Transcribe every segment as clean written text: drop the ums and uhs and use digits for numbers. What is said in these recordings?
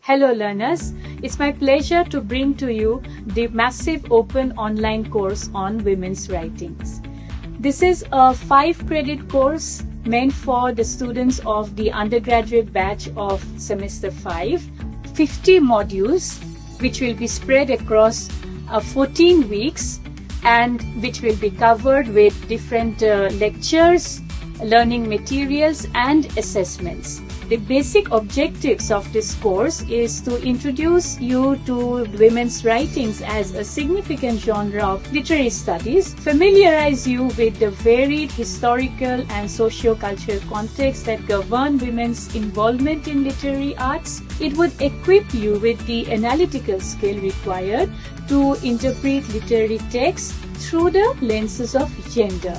Hello learners, it's my pleasure to bring to you the massive open online course on women's writings. This is a 5-credit course meant for the students of the undergraduate batch of semester 5. 50 modules which will be spread across 14 weeks and which will be covered with different lectures, learning materials and assessments. The basic objectives of this course is to introduce you to women's writings as a significant genre of literary studies, familiarize you with the varied historical and socio-cultural contexts that govern women's involvement in literary arts. It would equip you with the analytical skill required to interpret literary texts through the lenses of gender.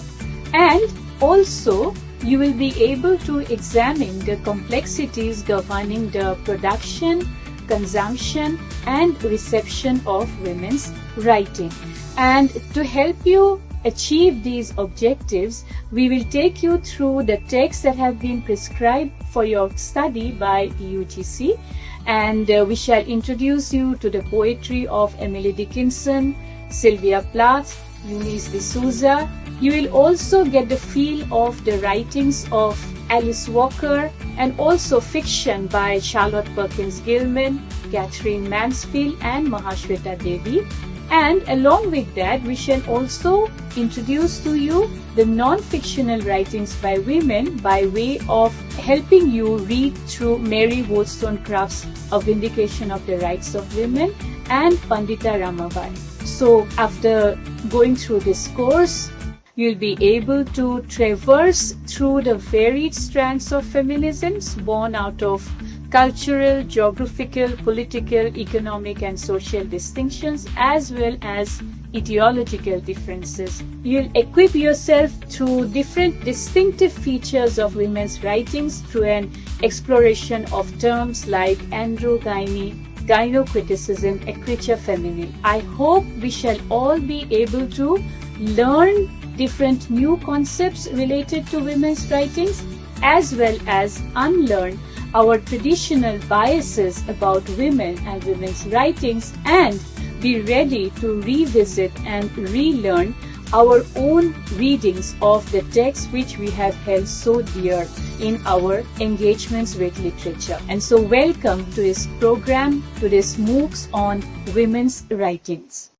And also, you will be able to examine the complexities governing the production, consumption, and reception of women's writing. And to help you achieve these objectives, we will take you through the texts that have been prescribed for your study by UGC, and we shall introduce you to the poetry of Emily Dickinson, Sylvia Plath, Eunice D'Souza. You will also get the feel of the writings of Alice Walker and also fiction by Charlotte Perkins Gilman, Catherine Mansfield and Mahashweta Devi. And along with that, we shall also introduce to you the non-fictional writings by women by way of helping you read through Mary Wollstonecraft's A Vindication of the Rights of Women and Pandita Ramabai. So after going through this course, you'll be able to traverse through the varied strands of feminisms born out of cultural, geographical, political, economic and social distinctions as well as ideological differences. You'll equip yourself through different distinctive features of women's writings through an exploration of terms like androgyny, gynocriticism, écriture féminine. I hope we shall all be able to learn different new concepts related to women's writings as well as unlearn our traditional biases about women and women's writings and be ready to revisit and relearn our own readings of the texts which we have held so dear in our engagements with literature. And so welcome to this program, to this MOOCs on women's writings.